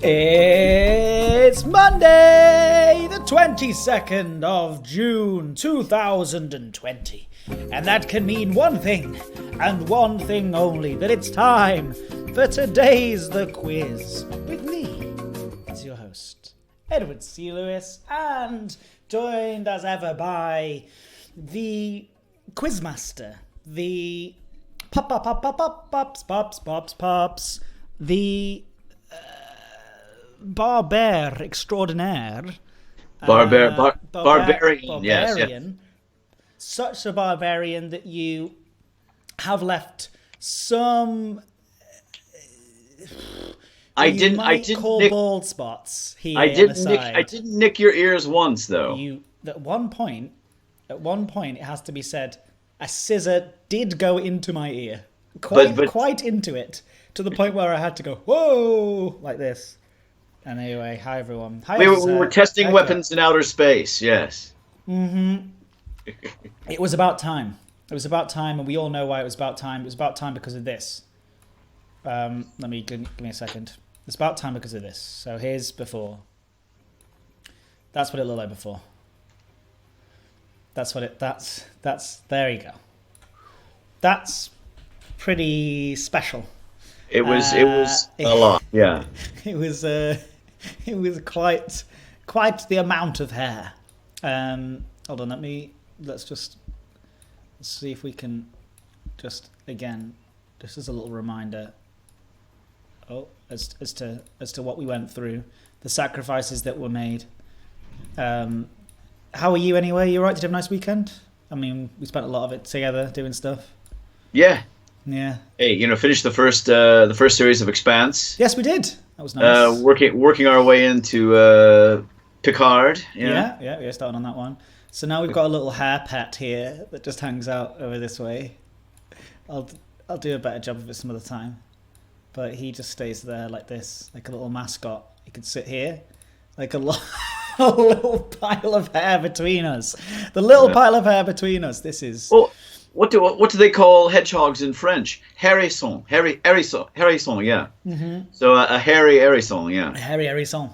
It's Monday, the 22nd of June, 2020. And that can mean one thing, and one thing only, that it's time for today's The Quiz. With me, as your host, edwardclewis, and joined as ever by the Quizmaster, the pops, the Barber extraordinaire. Barbarian. Yes. Such a barbarian that you have left some... I didn't call nick, bald spots here. I didn't nick your ears once, though. At one point, it has to be said, a scissor did go into my ear. Quite into it. To the point where I had to go, whoa, like this. And anyway, hi everyone. We were testing weapons in outer space, yes. Mm-hmm. It was about time. It was about time, and we all know why it was about time. It was about time because of this. Give me a second. It's about time because of this. So here's before. That's what it looked like before. That's there you go. That's pretty special. It was a lot, yeah. It was quite the amount of hair. Hold on, let's see if we can just as a little reminder. As to what we went through, the sacrifices that were made. How are you anyway? You alright? Did you have a nice weekend? I mean, we spent a lot of it together doing stuff. Yeah. Yeah. Hey, finished the first series of Expanse. Yes, we did. That was nice. Working our way into Picard. Yeah, starting on that one. So now we've got a little hair pet here that just hangs out over this way. I'll do a better job of it some other time. But he just stays there like this, like a little mascot. He could sit here, like a little pile of hair between us. The little pile of hair between us. This is... Well, what do they call hedgehogs in French? Hérisson, yeah. Mm-hmm. So a hairy hérisson, yeah. Hairy hérisson.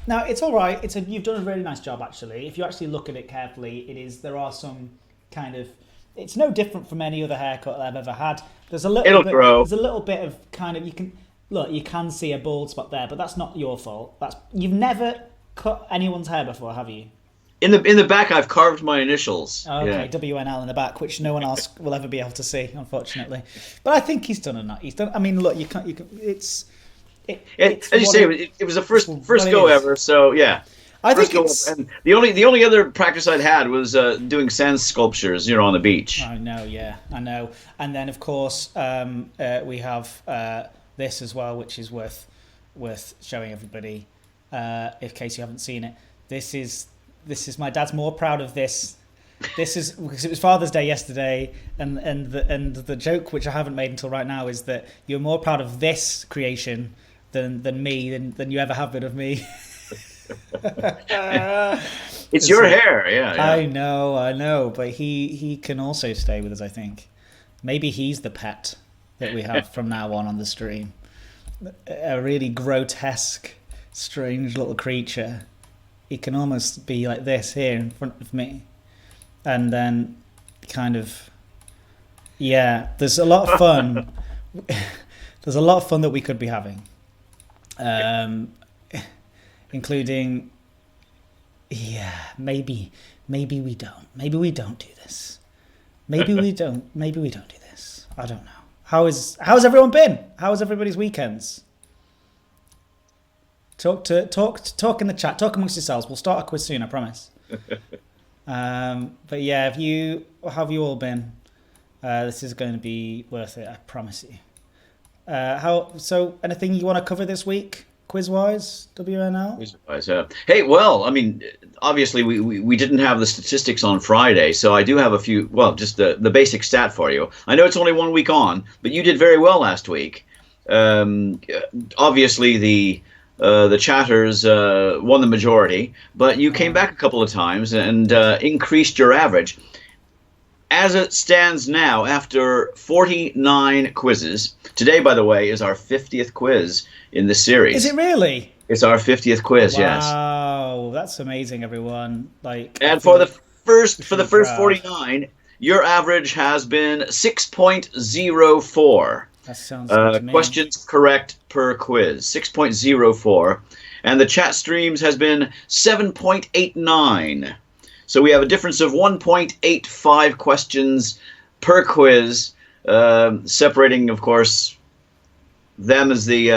Now it's all right. You've done a really nice job actually. If you actually look at it carefully, there are some kind of... It's no different from any other haircut I've ever had. It'll grow. There's a little bit of kind of... You can see a bald spot there, but that's not your fault. You've never cut anyone's hair before, have you? In the back, I've carved my initials. Oh, okay, yeah. WNL in the back, which no one else will ever be able to see, unfortunately. But I think he's done enough. I mean, look, you can't. It's as you say, it was the first go ever. So yeah, I think and the only other practice I'd had was doing sand sculptures, on the beach. I know, and then of course we have this as well, which is worth showing everybody in case you haven't seen it. This is my dad's more proud of this. This is because it was Father's Day yesterday, and the joke which I haven't made until right now is that you're more proud of this creation than you ever have been of me. It's your hair, yeah. I know, but he can also stay with us. I think maybe he's the pet that we have from now on the stream. A really grotesque, strange little creature. He can almost be like this here in front of me. And then kind of, there's a lot of fun. There's a lot of fun that we could be having. Including, maybe we don't. Maybe we don't do this. Maybe we don't do this. I don't know. How's everyone been? How was everybody's weekends? Talk in the chat. Talk amongst yourselves. We'll start a quiz soon, I promise. But yeah, how have you all been? This is going to be worth it, I promise you. So anything you want to cover this week, quiz-wise, WNL? Quiz-wise, hey, well, I mean, obviously we didn't have the statistics on Friday, so I do have a few. Well, just the basic stat for you. I know it's only 1 week on, but you did very well last week. Obviously the chatters won the majority, but you came back a couple of times and increased your average. As it stands now, after 49 quizzes, today, by the way, is our 50th quiz in the series. Is it really? It's our 50th quiz, yes. Wow, that's amazing, everyone. Like, And for the first 49, your average has been 6.04. That sounds good to me. Questions correct per quiz, 6.04. And the chat streams has been 7.89. So we have a difference of 1.85 questions per quiz, separating, of course, them as the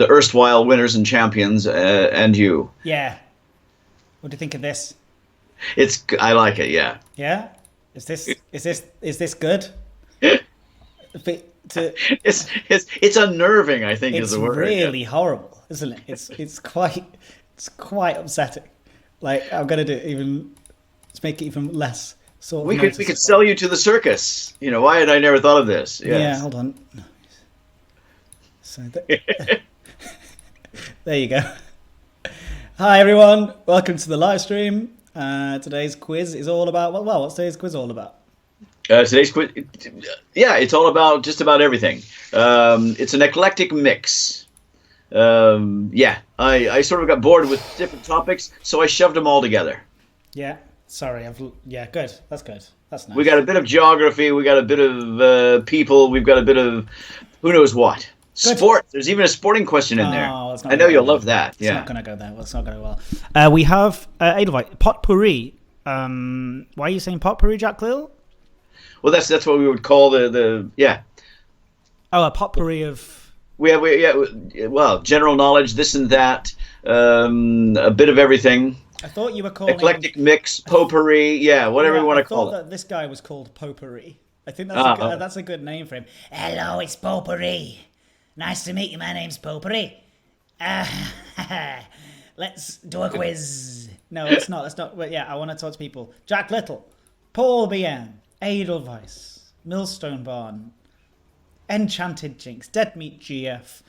erstwhile winners and champions, and you. Yeah. What do you think of this? I like it. Yeah. Yeah. Is this good? It's unnerving, I think, is the word. It's really horrible, isn't it? It's quite upsetting. Like, I'm gonna do it even to make it even less sort of. We could sell you to the circus. You know, why had I never thought of this? Yes. Yeah, hold on. So there you go. Hi everyone, welcome to the live stream. Today's quiz is all about what's today's quiz all about? Today's quiz, yeah, it's all about just about everything. It's an eclectic mix. I sort of got bored with different topics, so I shoved them all together. Yeah, sorry, good. That's good. That's nice. We got a bit of geography, we got a bit of people, we've got a bit of who knows what. Good. Sport. There's even a sporting question in there. I know you'll love that. It's not going to go there. Well, it's not going to go well. We have Edelweiss, potpourri. Why are you saying potpourri, Jack Lill? Well, that's what we would call the. Oh, a potpourri of. Well, general knowledge, this and that, a bit of everything. I thought you were calling eclectic mix, potpourri, whatever you want to call it. I thought that this guy was called Potpourri. I think that's a good name for him. Hello, it's Potpourri. Nice to meet you. My name's Potpourri. Let's do a quiz. No, let's not. But I want to talk to people. Jack Little, Paul BM, Edelweiss, Millstone Barn, Enchanted Jinx, Dead Meat GF,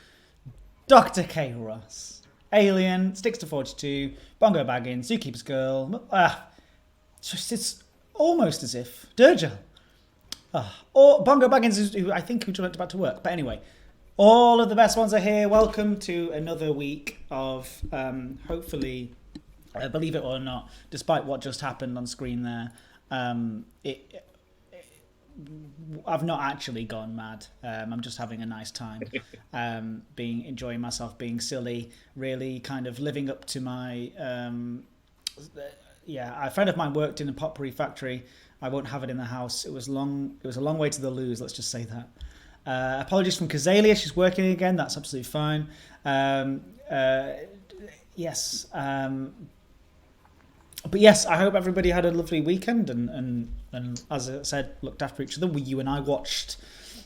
Dr. K. Ross, Alien, Sticks to 42, Bongo Baggins, Zookeeper's Girl. It's almost as if Durgel. Or Bongo Baggins, who I think who went about to work. But anyway. All of the best ones are here. Welcome to another week of, hopefully, believe it or not, despite what just happened on screen there, I've not actually gone mad. I'm just having a nice time, enjoying myself, being silly, really kind of living up to my, a friend of mine worked in a potpourri factory. I won't have it in the house. It was a long way to the loo, let's just say that. Apologies from Kazalia. She's working again. That's absolutely fine. Yes. But yes, I hope everybody had a lovely weekend and as I said, looked after each other. You and I watched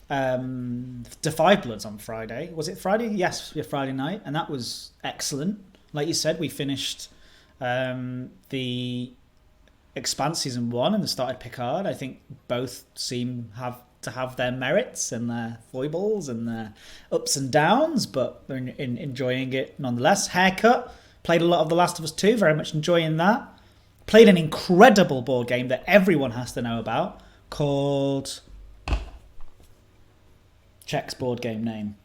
Defy Bloods on Friday. Was it Friday? Yes, Friday night, and that was excellent. Like you said, we finished the Expanse season 1 and started Picard. I think both seem to have their merits and their foibles and their ups and downs, but we're enjoying it nonetheless. Haircut, played a lot of The Last of Us 2, very much enjoying that. Played an incredible board game that everyone has to know about called... Check's board game name.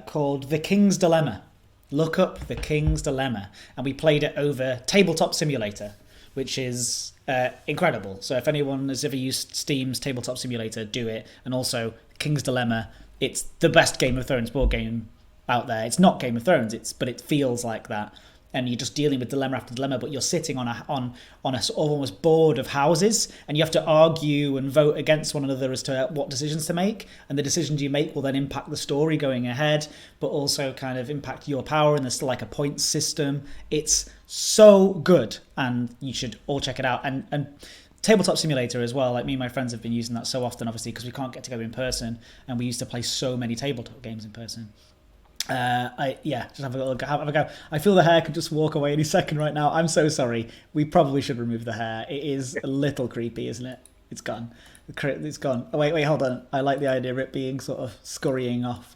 Called The King's Dilemma. Look up The King's Dilemma. And we played it over Tabletop Simulator, which is... incredible. So if anyone has ever used Steam's Tabletop Simulator, do it. And also King's Dilemma, it's the best Game of Thrones board game out there. It's not Game of Thrones, but it feels like that. And you're just dealing with dilemma after dilemma, but you're sitting on a sort of almost board of houses, and you have to argue and vote against one another as to what decisions to make. And the decisions you make will then impact the story going ahead, but also kind of impact your power. And there's still like a point system. It's so good, and you should all check it out. And Tabletop Simulator as well. Like me and my friends have been using that so often, obviously, because we can't get together in person, and we used to play so many tabletop games in person. Just have a look, have a go. I feel the hair could just walk away any second right now. I'm so sorry. We probably should remove the hair. It is a little creepy, isn't it? It's gone. It's gone. Oh, wait, hold on. I like the idea of it being sort of scurrying off.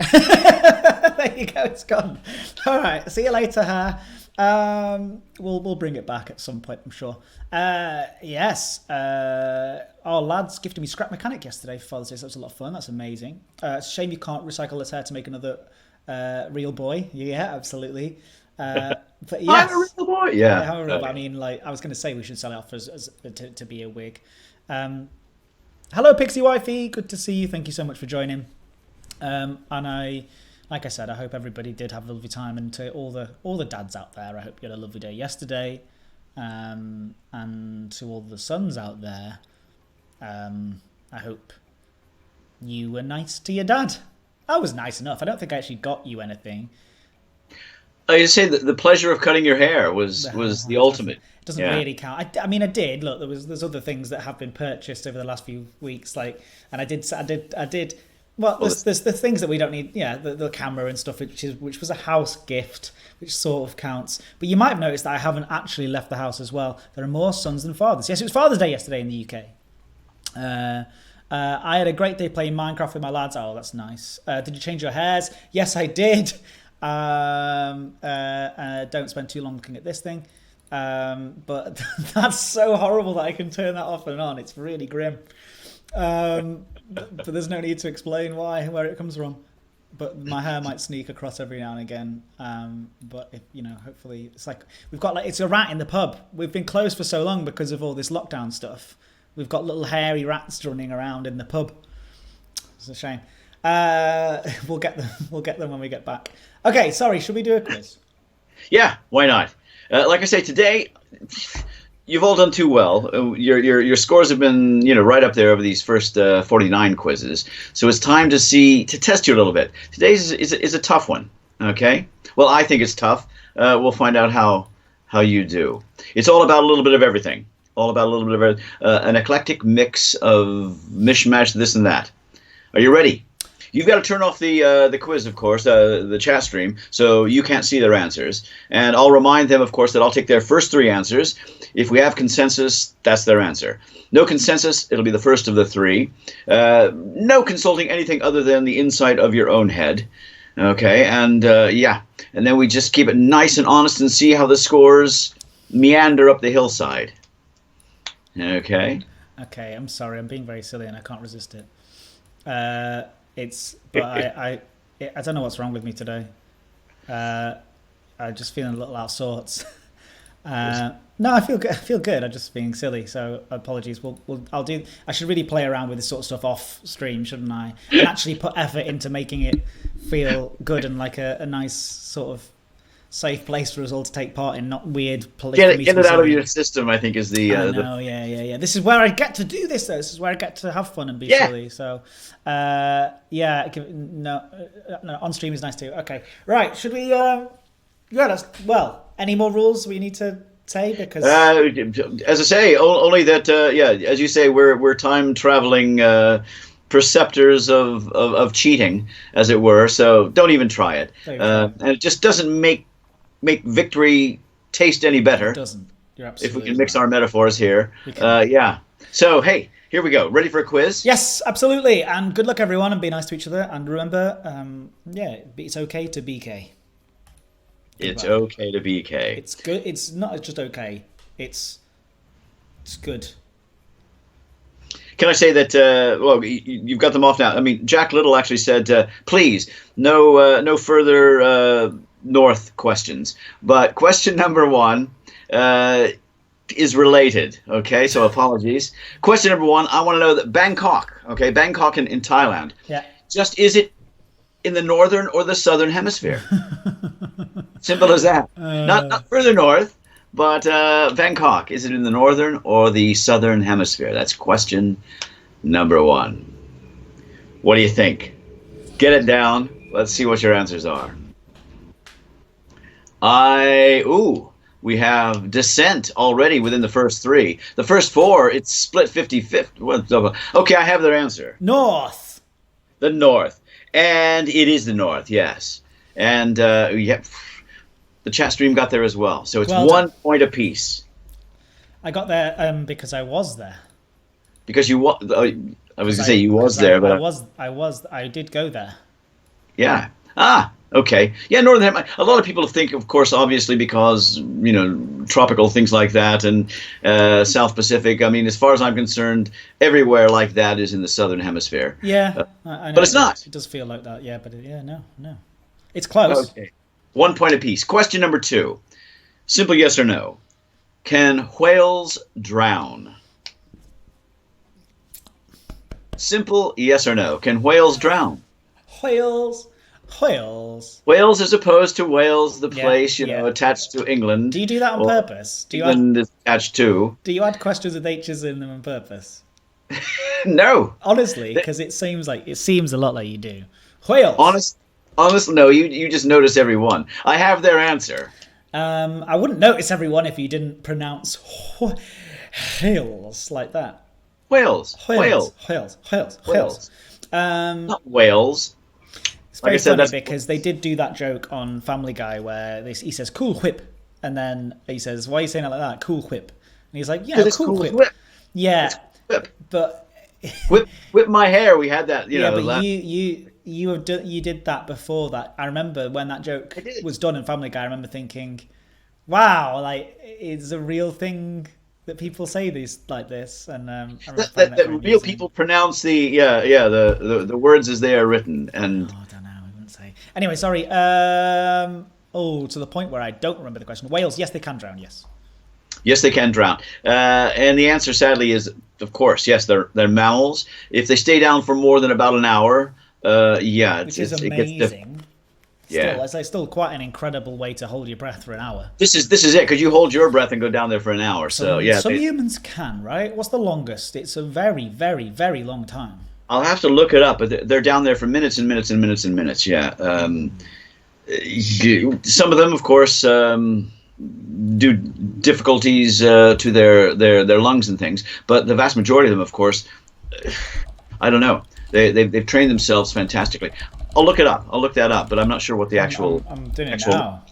There you go. It's gone. All right. See you later, hair. We'll bring it back at some point, I'm sure. Yes. Our lads gifted me Scrap Mechanic yesterday for Father's Day, so that was a lot of fun. That's amazing. It's a shame you can't recycle his hair to make another real boy. Yeah, absolutely. But yes, I'm a real boy. Yeah. I mean, like, I was going to say we should sell it off as to be a wig. Hello, Pixie Wifey. Good to see you. Thank you so much for joining. And like I said, I hope everybody did have a lovely time, and to all the dads out there, I hope you had a lovely day yesterday. And to all the sons out there, I hope you were nice to your dad. I was nice enough. I don't think I actually got you anything. I say that the pleasure of cutting your hair was the ultimate. It doesn't really count. I mean, I did. Look, there's other things that have been purchased over the last few weeks, and I did. Well, there's the things that we don't need. Yeah, the camera and stuff, which was a house gift, which sort of counts. But you might have noticed that I haven't actually left the house as well. There are more sons than fathers. Yes, it was Father's Day yesterday in the UK. I had a great day playing Minecraft with my lads. Oh, that's nice. Did you change your hairs? Yes, I did. Don't spend too long looking at this thing. But that's so horrible that I can turn that off and on. It's really grim. But there's no need to explain where it comes from. But my hair might sneak across every now and again. But hopefully it's like it's a rat in the pub. We've been closed for so long because of all this lockdown stuff. We've got little hairy rats running around in the pub. It's a shame. We'll get them when we get back. Okay, sorry. Should we do a quiz? Yeah, why not? Like I say, today you've all done too well. Your scores have been right up there over these first 49 quizzes. So it's time to test you a little bit. Today's is a tough one. Okay. Well, I think it's tough. We'll find out how you do. It's all about a little bit of everything. All about a little bit of an eclectic mix of mishmash, this and that. Are you ready? You've got to turn off the quiz, of course, the chat stream, so you can't see their answers. And I'll remind them, of course, that I'll take their first three answers. If we have consensus, that's their answer. No consensus, it'll be the first of the three. No consulting anything other than the inside of your own head. Okay, and and then we just keep it nice and honest and see how the scores meander up the hillside. Okay. Okay, I'm sorry, I'm being very silly and I can't resist it. I don't know what's wrong with me today. I'm just feeling a little out of sorts. No, I feel good. I feel good. I'm just being silly. So apologies. I should really play around with this sort of stuff off stream, shouldn't I? And actually put effort into making it feel good and like a nice sort of safe place for us all to take part in, not weird political. Get it out of your system, I think, is the. Yeah. This is where I get to do this, though. This is where I get to have fun and be silly. So, on stream is nice too. Okay, right. Should we? Any more rules we need to say? Because as I say, only that. As you say, we're time traveling preceptors of cheating, as it were. So don't even try it. And it just doesn't make victory taste any better. It doesn't. You're absolutely if we can mix our metaphors here. So, hey, here we go. Ready for a quiz? Yes, absolutely. And good luck, everyone, and be nice to each other. And remember, it's okay to BK. It's okay to BK. It's good. It's not just okay. It's good. Can I say that, you've got them off now. I mean, Jack Little actually said, please, no further North questions. But question number one is related, okay? So apologies. Question number one, I want to know that Bangkok in Thailand. Yeah. Just, is it in the northern or the southern hemisphere? Simple as that. Not further north. But Bangkok, is it in the northern or the southern hemisphere? That's question number one. What do you think? Get it down. Let's see what your answers are. We have dissent already within the first three. The first four, it's split 50-50. Okay, I have their answer. North. The north. And it is the north, yes. And the chat stream got there as well. So it's 1 point apiece. I got there because I was there. Because you was I was going to say you was there, but I did go there. Yeah. Okay. Yeah, Northern Hemisphere. A lot of people think, of course, obviously, because, tropical things like that and South Pacific. I mean, as far as I'm concerned, everywhere like that is in the Southern Hemisphere. Yeah, I But know. it's not. It does feel like that. Yeah, but yeah, no, no. It's close. Okay. 1 point apiece. Question number 2. Simple yes or no. Can whales drown? Simple yes or no. Can whales drown? Whales. Whales. Wales as opposed to Wales, the Yeah, place, yeah. attached to England. Do you do that on or purpose? England is attached to. Do you add questions with H's in them on purpose? No. Honestly, because it seems a lot like you do. Whales. Honestly, no. You just notice every one. I have their answer. I wouldn't notice everyone if you didn't pronounce whales like that. Whales. Whales. Not whales. It's very Like I said, funny because they did do that joke on Family Guy where he says "cool whip," and then he says, "Why are you saying it like that? Cool whip." And he's like, "Yeah, cool whip." Yeah, whip. But whip my hair. We had that. Yeah, but you did that before that. I remember when that joke was done in Family Guy. I remember thinking, "Wow, like it's a real thing that people say these like this." And that real people pronounce the words as they are written. And I don't know. I wouldn't say. Anyway, sorry. To the point where I don't remember the question. Whales, yes, they can drown. Yes. Yes, they can drown. And the answer, sadly, is, of course, yes, they're mammals. If they stay down for more than about an hour, which is amazing. It's still quite an incredible way to hold your breath for an hour. This is it, because you hold your breath and go down there for an hour. So yeah, some humans can, right? What's the longest? It's a very, very, very long time. I'll have to look it up, but they're down there for minutes and minutes and minutes and minutes. Yeah. Some of them, of course, do difficulties to their lungs and things, but the vast majority of them, of course, I don't know. They've trained themselves fantastically. I'll look it up. I'll look that up, but I'm not sure what the actual. I'm doing it now.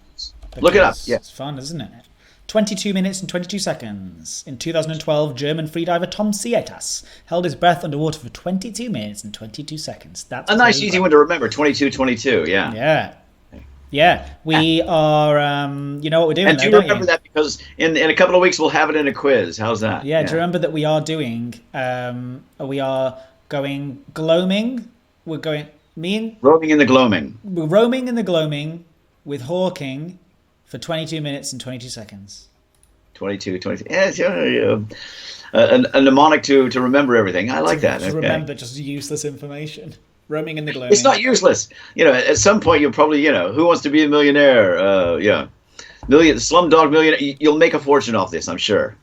Look it up. Yeah, it's fun, isn't it? 22 minutes and 22 seconds. In 2012, German freediver Tom Sietas held his breath underwater for 22 minutes and 22 seconds. That's a nice, easy one to remember. 22-22. Yeah. Yeah. Yeah, we are. You know what we're doing. And do you remember that, because in a couple of weeks we'll have it in a quiz. How's that? Yeah. Do you remember that we are doing? We are going gloaming. We're going. Roaming in the gloaming. We're roaming in the gloaming with Hawking for 22 minutes and 22 seconds. 22. Yeah. A mnemonic to remember everything. I like that. To remember just useless information. Roaming in the gloaming. It's not useless. At some point you'll probably, Who Wants to Be a Millionaire? Slumdog Millionaire. You'll make a fortune off this, I'm sure.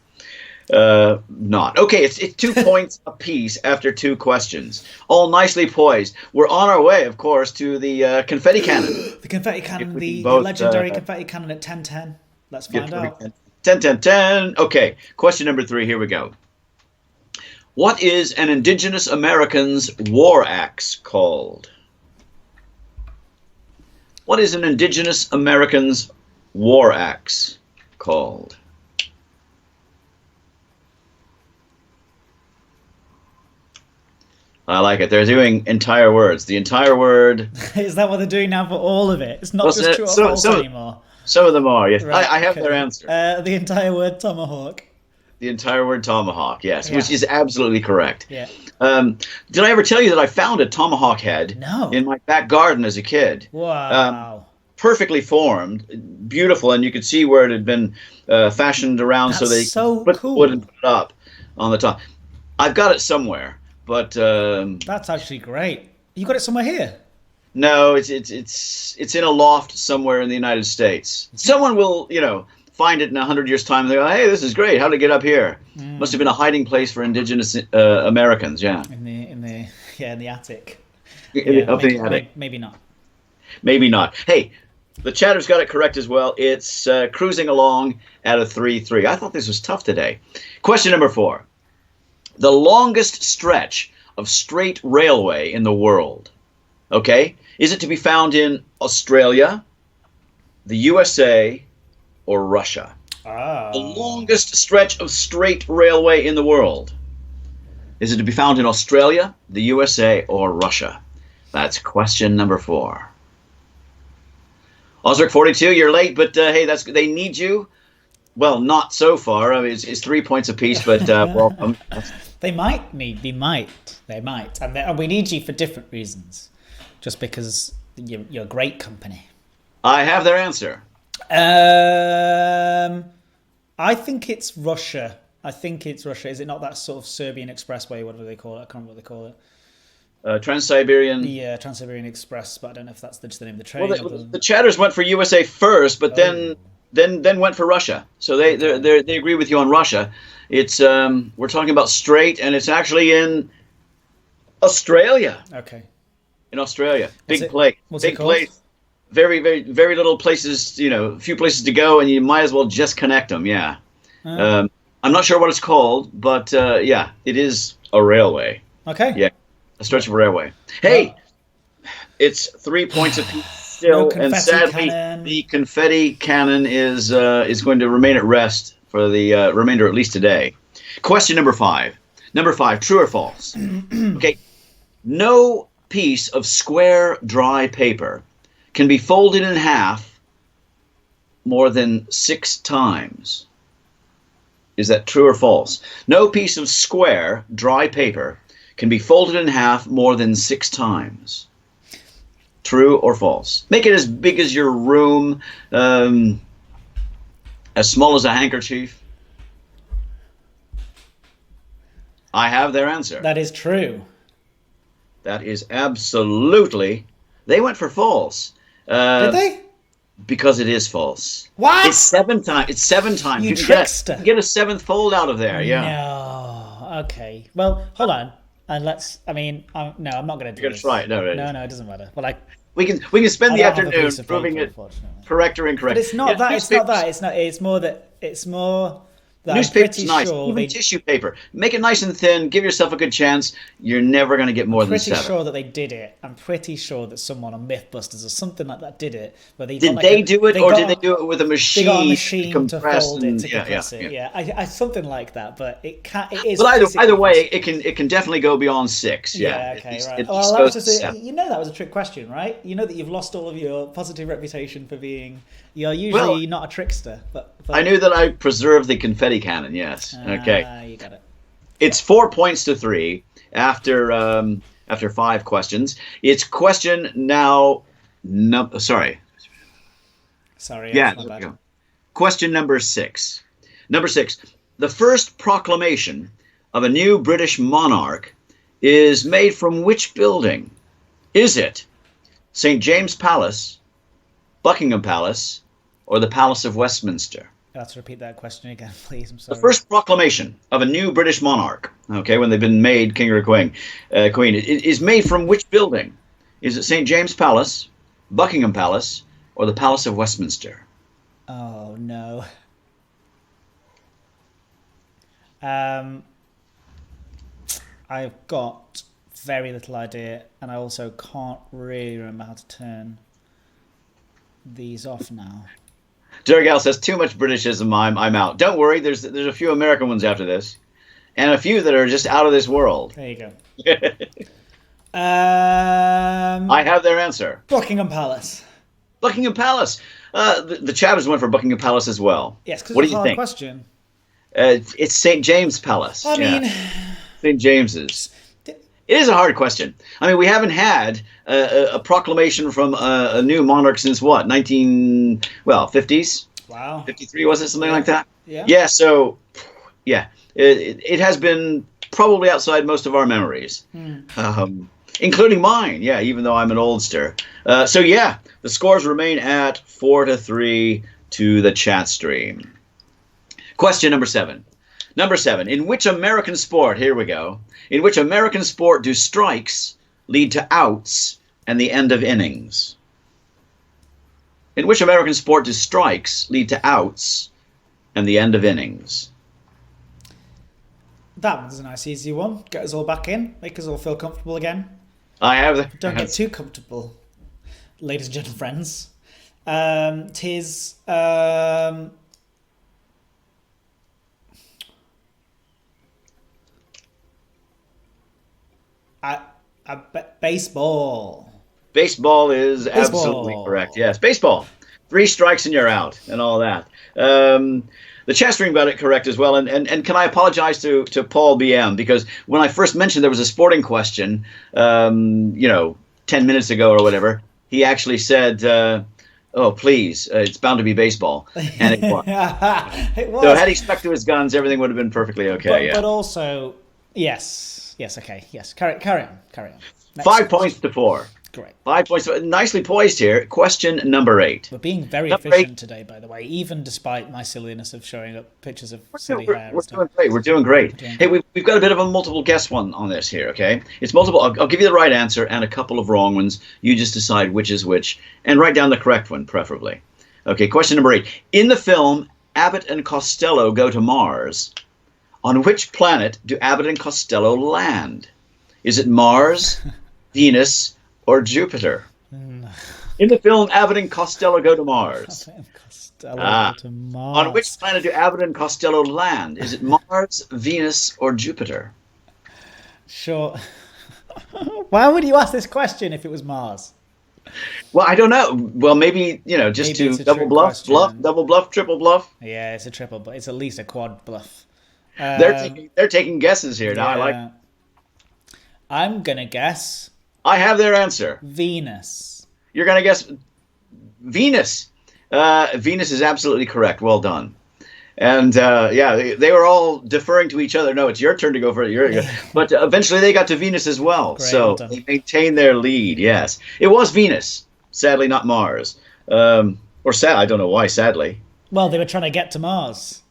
Not. Okay, it's 2 points apiece after 2 questions. All nicely poised. We're on our way, of course, to the confetti cannon. The confetti cannon, the legendary confetti cannon at 10-10. Let's find out. 10-10-10. Okay, question number 3. Here we go. What is an Indigenous American's war axe called? What is an Indigenous American's war axe called? I like it. They're doing entire words. The entire word. Is that what they're doing now for all of it? It's not just true or false anymore. Some of them are, yes. Right, I have their answer. The entire word tomahawk. The entire word tomahawk, yes, which is absolutely correct. Yeah. Did I ever tell you that I found a tomahawk head in my back garden as a kid? Wow. Perfectly formed, beautiful, and you could see where it had been fashioned around. That's so they put cool. wood and put it up on the top. I've got it somewhere, but that's actually great. You got it somewhere here? No, it's in a loft somewhere in the United States. Someone will, find it in 100 years' time. And they go, "Hey, this is great. How did it get up here?" Must have been a hiding place for Indigenous Americans. Yeah. In the attic. Up in the attic. Maybe not. Maybe not. Hey, the chatter's got it correct as well. It's cruising along at a 3-3. I thought this was tough today. Question number 4. The longest stretch of straight railway in the world. Okay? Is it to be found in Australia, the USA, or Russia? The longest stretch of straight railway in the world. Is it to be found in Australia, the USA, or Russia? That's question number 4. Osric 42, you're late, but hey, they need you. Well, not so far. I mean, it's 3 points apiece, but welcome. They might need. They might. They might. And we need you for different reasons. Just because you're great company. I have their answer. I think it's Russia. Is it not that sort of Serbian Expressway? What do they call it? I can't remember what they call it. Trans-Siberian. Yeah, Trans-Siberian Express, but I don't know if that's just the name of the train. Well, the chatters went for USA first, but then went for Russia. So they agree with you on Russia. It's we're talking about straight, and it's actually in Australia. Okay. In Australia, big place. What's big it called? place. Very, very, very little places. A few places to go, and you might as well just connect them. Yeah. I'm not sure what it's called, but yeah, it is a railway. Okay. Yeah, a stretch of railway. Hey, it's 3 points apiece still, and sadly, the confetti cannon is going to remain at rest for the remainder, at least today. Question number 5. Number 5, true or false? Okay, no piece of square dry paper can be folded in half more than 6 times. Is that true or false? No piece of square dry paper can be folded in half more than 6 times. True or false? Make it as big as your room, as small as a handkerchief. I have their answer. That is true. That is absolutely. They went for false. Did they? Because it is false. What? It's 7 times. It's 7 times. You trickster. Get a 7th fold out of there. Yeah. No. Okay. Well, hold on. And let's. I mean, no, I'm not going to do this. You're going to try it. No, it doesn't matter. Well, we can spend the afternoon proving it correct or incorrect. But it's not that. It's not that. It's not. It's more that. It's more. Newspaper's nice. Even tissue paper. Make it nice and thin. Give yourself a good chance. You're never going to get more than 7. I'm pretty sure that they did it. I'm pretty sure that someone on Mythbusters or something like that did it. But did they do it, or did they do it with a machine? They got a machine to fold it, to yeah, compress it. Yeah, I something like that. But it can't. It is. But either way, it can definitely go beyond 6. Yeah. Okay. Right. Well, that was just that was a trick question, right? You know that you've lost all of your positive reputation for being. You're usually not a trickster, but I knew that I preserved the confetti cannon. Yes. Okay. You got it. It's 4 points to 3 after 5 questions. It's question now. Sorry. Yeah. There we go. Question number 6. Number 6. The first proclamation of a new British monarch is made from which building? Is it St. James Palace, Buckingham Palace, or the Palace of Westminster? You'll have to repeat that question again, please. I'm sorry. The first proclamation of a new British monarch, okay, when they've been made king or queen, it is made from which building? Is it St. James Palace, Buckingham Palace, or the Palace of Westminster? Oh, no. I've got very little idea, and I also can't really remember how to turn these off now. Dergal says too much Britishism. I'm out. Don't worry. There's a few American ones after this, and a few that are just out of this world. There you go. I have their answer. Buckingham Palace. Buckingham Palace. The chatters went for Buckingham Palace as well. Yes, because what it's do a you hard think? question. It's St. James Palace. I mean, St. James's. It is a hard question. I mean, we haven't had a proclamation from a new monarch since what? 50s? Wow. 53, was it? Something like that? Yeah. Yeah, so, yeah. It has been probably outside most of our memories. Including mine, yeah, even though I'm an oldster. So, yeah, the scores remain at 4-3 to the chat stream. Question number 7. Number 7, in which American sport, here we go, in which American sport do strikes lead to outs and the end of innings? In which American sport do strikes lead to outs and the end of innings? That one's a nice easy one. Get us all back in, make us all feel comfortable again. Don't get too comfortable, ladies and gentlemen friends. Tis... baseball. Baseball is absolutely correct. Yes, baseball. 3 strikes and you're out, and all that. The chess ring got it correct as well. And can I apologize to Paul BM, because when I first mentioned there was a sporting question, 10 minutes ago or whatever, he actually said, "Oh, please, it's bound to be baseball," and it was. It was. So had he stuck to his guns, everything would have been perfectly okay. But also, yes, okay, yes. Carry on. Next 5 points to 4. Great. 5 points. Nicely poised here. Question number 8. We're being very efficient today, by the way, even despite my silliness of showing up pictures of silly hair. We're doing great. We're doing great. Hey, we've got a bit of a multiple guess one on this here, okay? It's multiple. I'll give you the right answer and a couple of wrong ones. You just decide which is which, and write down the correct one, preferably. Okay, question number 8. In the film Abbott and Costello Go to Mars, on which planet do Abbott and Costello land? Is it Mars, Venus, or Jupiter? In the film Abbott and Costello Go to Mars. On which planet do Abbott and Costello land? Is it Mars, Venus, or Jupiter? Sure. Why would you ask this question if it was Mars? Well, I don't know. Well, maybe, just Maybe to double bluff, double bluff, triple bluff. Yeah, it's a triple, but it's at least a quad bluff. They're taking guesses here now. Yeah. I'm gonna guess I have their answer. Venus. You're going to guess Venus. Venus is absolutely correct. Well done. And they were all deferring to each other. No, it's your turn to go for it. But eventually they got to Venus as well. Great, so well they maintained their lead. Yes, it was Venus. Sadly, not Mars. Or sad. I don't know why. Sadly. Well, they were trying to get to Mars,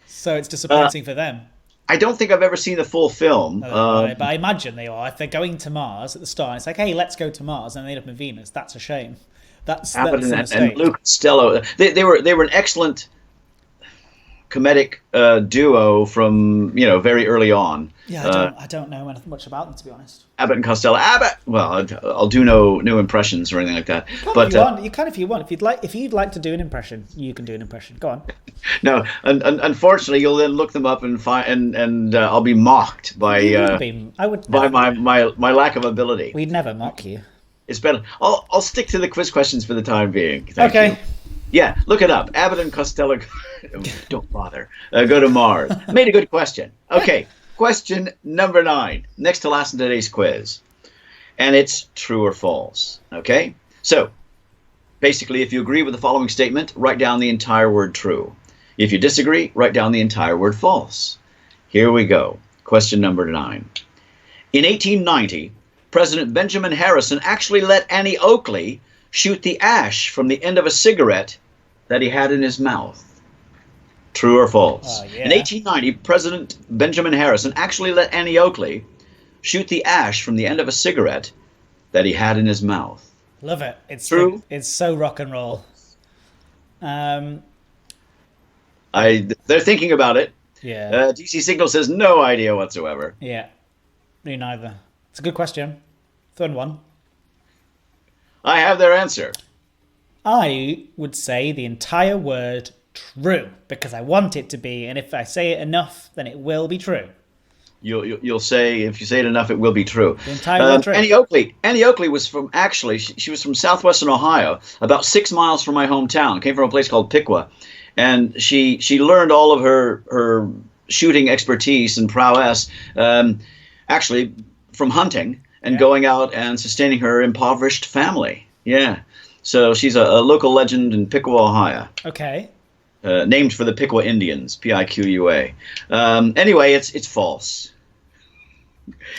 so it's disappointing for them. I don't think I've ever seen the full film. But I imagine they are. If they're going to Mars at the start, it's like, hey, let's go to Mars, and they end up in Venus. That's a shame. That's a mistake. And Luke Costello. They were an excellent comedic duo from very early on. Yeah, I don't know much about them, to be honest. Abbott and Costello. Abbott. Well, I'll do no impressions or anything like that. You can if you want. If you'd like to do an impression, you can do an impression. Go on. No, unfortunately, you'll then look them up and find, and I'll be mocked by my lack of ability. We'd never mock you. It's better. I'll stick to the quiz questions for the time being. Thank you. Yeah, look it up. Abbott and Costello. Don't bother. Go to Mars. Made a good question. Okay, question number 9. Next to last in today's quiz. And it's true or false. Okay? So, basically, if you agree with the following statement, write down the entire word true. If you disagree, write down the entire word false. Here we go. Question number 9. In 1890, President Benjamin Harrison actually let Annie Oakley shoot the ash from the end of a cigarette that he had in his mouth. True or false? Yeah. In 1890, President Benjamin Harrison actually let Annie Oakley shoot the ash from the end of a cigarette that he had in his mouth. Love it. It's true. It's so rock and roll. They're thinking about it. Yeah. DC Signal says no idea whatsoever. Yeah. Me neither. It's a good question. Fun one. I have their answer. I would say the entire word true because I want it to be, and if I say it enough, then it will be true. You'll say, if you say it enough, it will be true. The entire word true. Annie Oakley was from, actually, she was from southwestern Ohio, about 6 miles from my hometown. Came from a place called Piqua, and she learned all of her shooting expertise and prowess, actually from hunting and going out and sustaining her impoverished family. Yeah. So she's a local legend in Piqua, Ohio. Okay. Named for the Piqua Indians, Piqua. Anyway, it's false.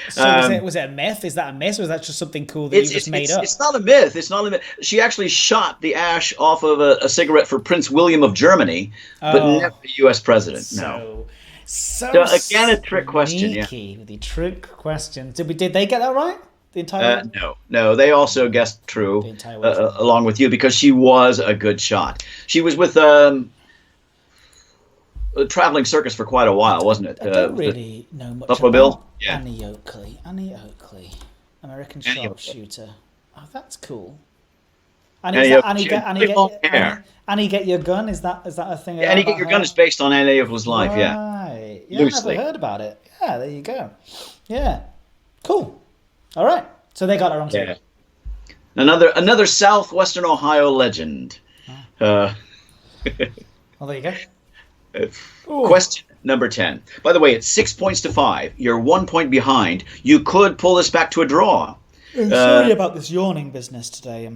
So was it a myth? Is that a myth, or is that just something cool that you just made up? It's not a myth. It's not a myth. She actually shot the ash off of a cigarette for Prince William of Germany, but never the U.S. president. No. So again, a trick question. Yeah. With the trick question. Did they get that right? The entire No. They also guessed true, along with you, because she was a good shot. She was with a traveling circus for quite a while, wasn't it? I don't really know much Buffalo about Bill? Yeah. Annie Oakley, American sharpshooter. Oh, that's cool. Annie Get Your Gun? Is that a thing? Yeah, Annie Get Your Gun is based on Annie Oakley's life. Right. Yeah, loosely. I never heard about it. Yeah, there you go. Yeah, cool. All right, so they got it wrong too. Another southwestern Ohio legend. Uh, Well, there you go. Ooh. Question number 10. By the way, it's 6 points to 5. You're 1 point behind. You could pull this back to a draw. I'm sorry about this yawning business today.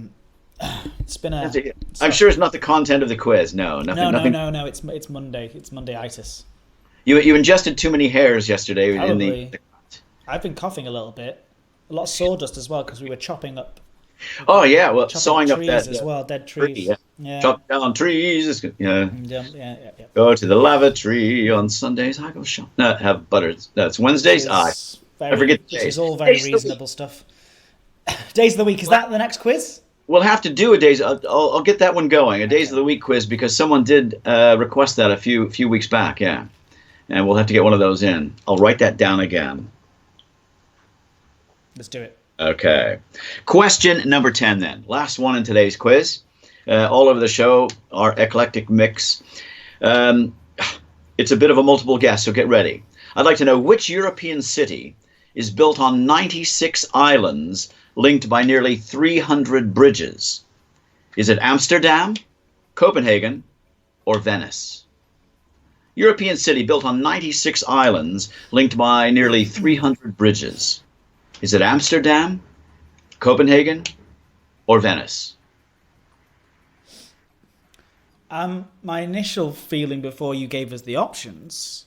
It's been a. I'm sure it's not the content of the quiz. No, nothing. No. It's Monday. It's Monday-itis. You ingested too many hairs yesterday. Probably. I've been coughing a little bit. A lot of sawdust as well because we were chopping up. Oh yeah, well, sawing up trees that as well, dead trees. Yeah. Chop down trees. Yeah. Yeah. Go to the lavatory on Sundays. I go shop. No, have butter. That's Wednesdays. I forget the days. Which is all very reasonable stuff. Days of the week. Is that the next quiz? We'll have to do a days. I'll get that one going. A days of the week quiz because someone did request that a few weeks back. Yeah, and we'll have to get one of those in. I'll write that down again. Let's do it. Okay. Question number 10 then. Last one in today's quiz. All over the show, our eclectic mix. It's a bit of a multiple guess, so get ready. I'd like to know which European city is built on 96 islands linked by nearly 300 bridges. Is it Amsterdam, Copenhagen, or Venice? European city built on 96 islands linked by nearly 300 bridges. Is it Amsterdam, Copenhagen, or Venice? My initial feeling before you gave us the options.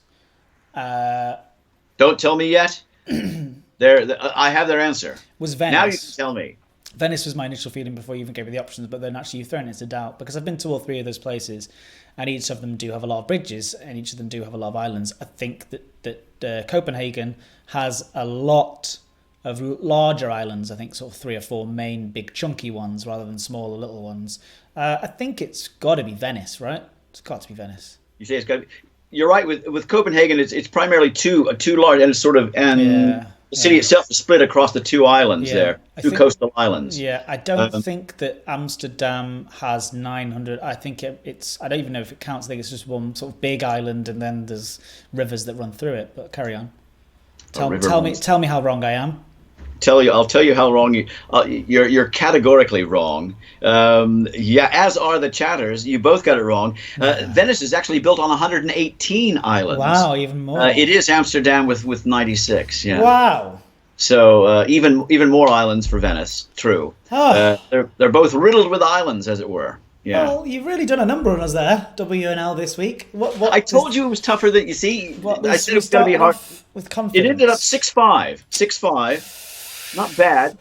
Don't tell me yet. I have their answer. Was Venice. Now you can tell me. Venice was my initial feeling before you even gave me the options, but then actually you've thrown it into doubt because I've been to all three of those places, and each of them do have a lot of bridges, and each of them do have a lot of islands. I think that Copenhagen has a lot of larger islands. I think sort of 3 or 4 main big chunky ones rather than smaller little ones. I think it's got to be Venice, right? It's got to be Venice. You say it's got to be. You're right. With Copenhagen, it's primarily two large, and it's sort of the city itself is split across the 2 islands there, two coastal islands. Yeah, I don't think that Amsterdam has 900. I think it's. I don't even know if it counts. I think it's just one sort of big island, and then there's rivers that run through it. But carry on. Tell me how wrong I am. I'll tell you how wrong you're categorically wrong. As are the chatters. You both got it wrong. Venice is actually built on 118 islands. Wow, even more. It is Amsterdam with 96. Yeah. Wow. So even more islands for Venice. True. Oh. They're both riddled with islands, as it were. Yeah. Well, you've really done a number on us there, WNL this week. What I told you it was tougher than you see. I said it was going to be hard. With confidence. It ended up 6-5. 6-5. Not bad.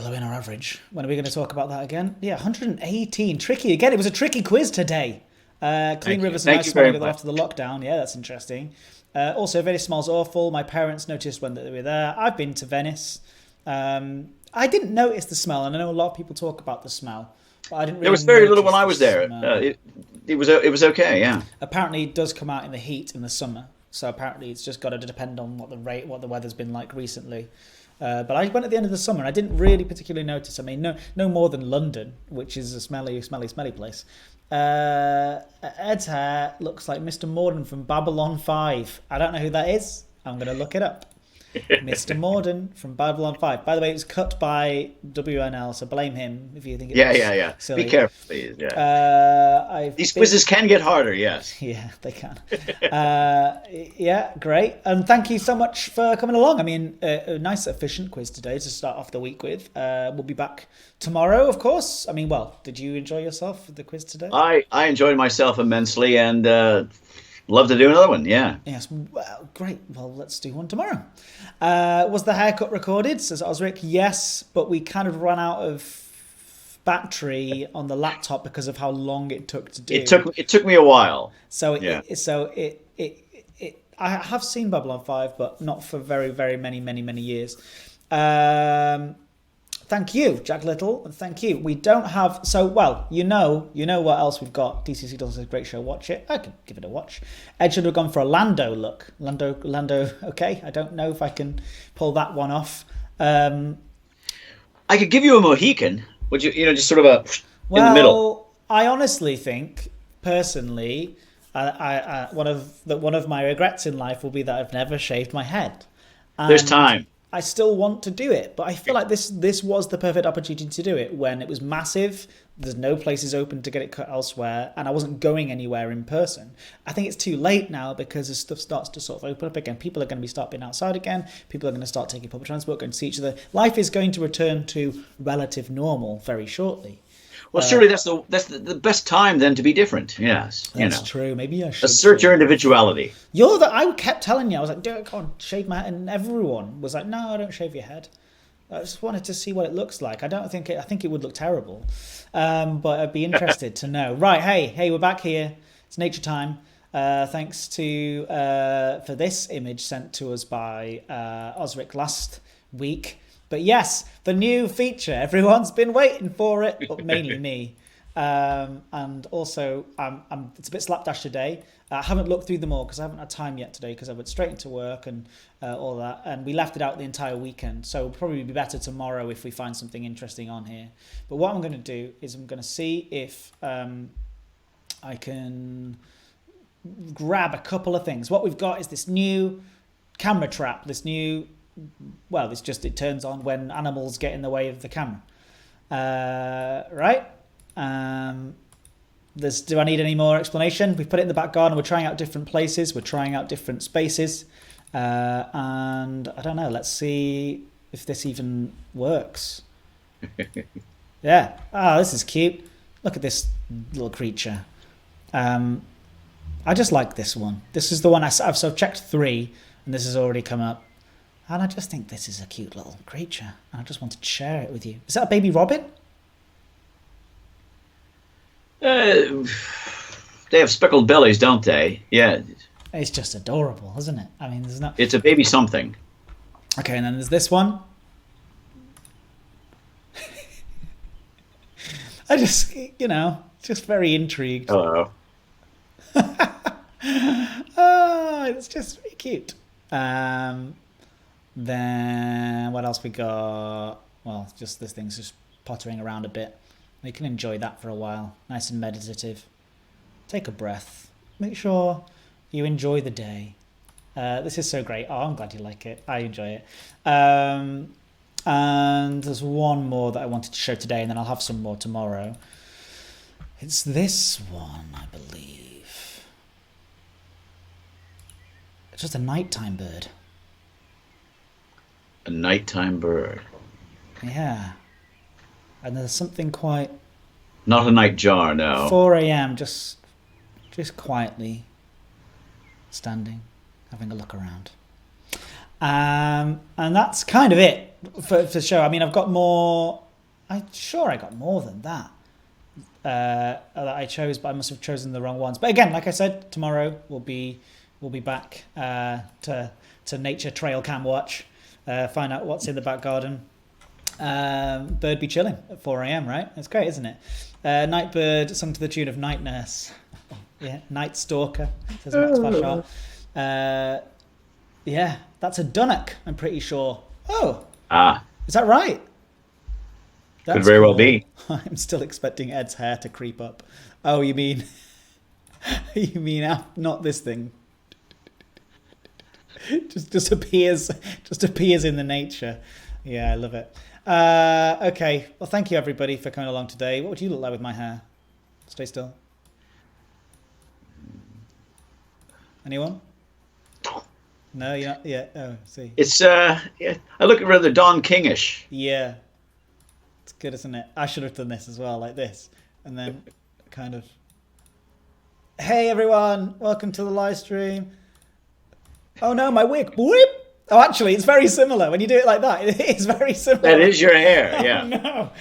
Low in our average. When are we going to talk about that again? Yeah, 118. Tricky again. It was a tricky quiz today. Clean Rivers and Nice Smiling after the lockdown. Yeah, that's interesting. Also, Venice smells awful. My parents noticed when they were there. I've been to Venice. I didn't notice the smell, and I know a lot of people talk about the smell. But I didn't really. There was very little when I was there. It was okay. Yeah. Apparently, it does come out in the heat in the summer. So apparently, it's just got to depend on what the weather's been like recently. But I went at the end of the summer and I didn't really particularly notice. I mean, no more than London, which is a smelly place. Ed's hair looks like Mr. Morden from Babylon 5. I don't know who that is. I'm going to look it up. Mr. Morden from Babylon 5. By the way, it was cut by WNL, so blame him if you think it's silly. Be careful, please. Yeah. These quizzes can get harder, yes. Yeah, they can. Great. And thank you so much for coming along. I mean, a nice, efficient quiz today to start off the week with. We'll be back tomorrow, of course. I mean, well, did you enjoy yourself with the quiz today? I enjoyed myself immensely and love to do another one, yeah. Yes, well, great. Well, let's do one tomorrow. Was the haircut recorded? Says Osric. Yes, but we kind of ran out of battery on the laptop because of how long it took to do. It took me a while. I have seen Babylon 5, but not for very, very many years. Thank you, Jack Little. Thank you. We don't have... So, well, you know what else we've got. DCC does a great show. Watch it. I could give it a watch. Ed should have gone for a Lando look. Lando, okay. I don't know if I can pull that one off. I could give you a Mohican. Would you, just sort of in the middle? Well, I honestly think, personally, one of my regrets in life will be that I've never shaved my head. There's time. I still want to do it, but I feel like this was the perfect opportunity to do it when it was massive. There's no places open to get it cut elsewhere, and I wasn't going anywhere in person. I think it's too late now because as stuff starts to sort of open up again, people are going to be start being outside again. People are going to start taking public transport, going to see each other. Life is going to return to relative normal very shortly. Well, surely that's the best time then to be different. Yes, That's true. Maybe I should assert your individuality. I kept telling you, I was like, do it, come on, shave my head, and everyone was like, no, don't shave your head. I just wanted to see what it looks like. I think it would look terrible, but I'd be interested to know. Right, hey, we're back here. It's nature time. Thanks to for this image sent to us by Osric last week. But yes, the new feature. Everyone's been waiting for it, but mainly me. And also, it's a bit slapdash today. I haven't looked through them all because I haven't had time yet today because I went straight into work and all that. And we left it out the entire weekend. So it'll probably be better tomorrow if we find something interesting on here. But what I'm going to do is I'm going to see if I can grab a couple of things. What we've got is this new camera trap, it turns on when animals get in the way of the camera. Right? Do I need any more explanation? We put it in the back garden. We're trying out different places. We're trying out different spaces. And I don't know. Let's see if this even works. Yeah. Oh, this is cute. Look at this little creature. I just like this one. This is the one I've checked 3, and this has already come up. And I just think this is a cute little creature. And I just wanted to share it with you. Is that a baby robin? They have speckled bellies, don't they? Yeah. It's just adorable, isn't it? I mean, there's not. It's a baby something. Okay, and then there's this one. I just, just very intrigued. Hello. Oh, it's just very cute. Then what else we got? Well, just this thing's just pottering around a bit. We can enjoy that for a while. Nice and meditative. Take a breath. Make sure you enjoy the day. This is so great. Oh, I'm glad you like it. I enjoy it. And there's one more that I wanted to show today, and then I'll have some more tomorrow. It's this one, I believe. It's just a nighttime bird. A nighttime bird. Yeah. And there's something quite... Not a nightjar, no. 4 a.m. just quietly standing, having a look around. And that's kind of it for the show. I mean, I've got more... I'm sure I got more than that that I chose, but I must have chosen the wrong ones. But again, like I said, tomorrow we'll be back to nature trail cam watch, find out what's in the back garden. Bird be chilling at 4 a.m, right? It's great, isn't it? Night bird sung to the tune of Night Nurse. Yeah, Night Stalker, says Max Bashar. Yeah, that's a dunnock, I'm pretty sure. Oh, is that right? That's could very well be. I'm still expecting Ed's hair to creep up. Oh, you mean not this thing? just appears in the nature. Yeah, I love it. Okay, well, thank you everybody for coming along today. What would you look like with my hair? Stay still. Anyone? No, you're not. Yeah. Oh, see. It's I look rather Don Kingish. Yeah. It's good, isn't it? I should have done this as well, like this, and then kind of. Hey everyone, welcome to the live stream. Oh no, my wig. Boop. Oh, actually, it's very similar. When you do it like that, it is very similar. That is your hair, yeah. Oh, no.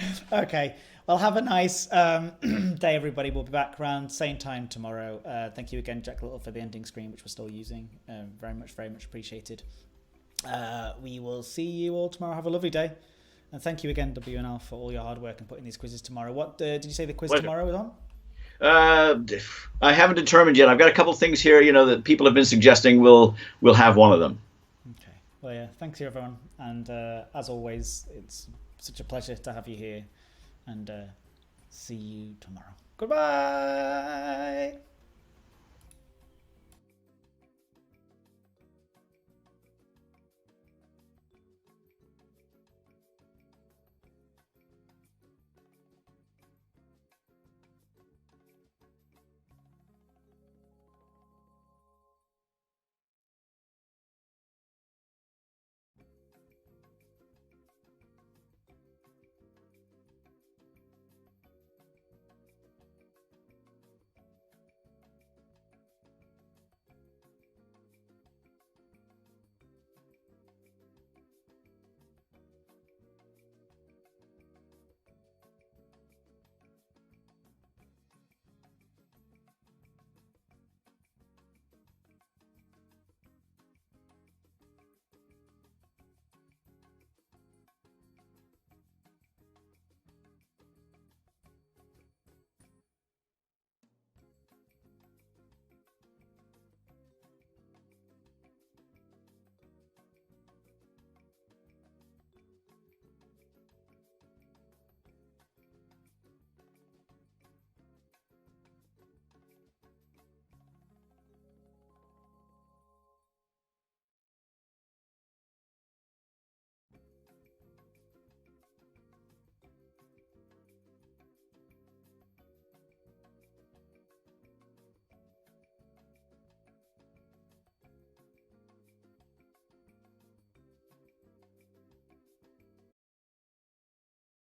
Okay. Well, have a nice day, everybody. We'll be back around same time tomorrow. Thank you again, Jack Little, for the ending screen, which we're still using. Very much appreciated. We will see you all tomorrow. Have a lovely day. And thank you again, WNL, for all your hard work and putting these quizzes tomorrow. What did you say the quiz tomorrow is on? I haven't determined yet. I've got a couple things here, that people have been suggesting. We'll have one of them. Okay. Well, yeah. Thanks to everyone, and as always, it's such a pleasure to have you here. And see you tomorrow. Goodbye.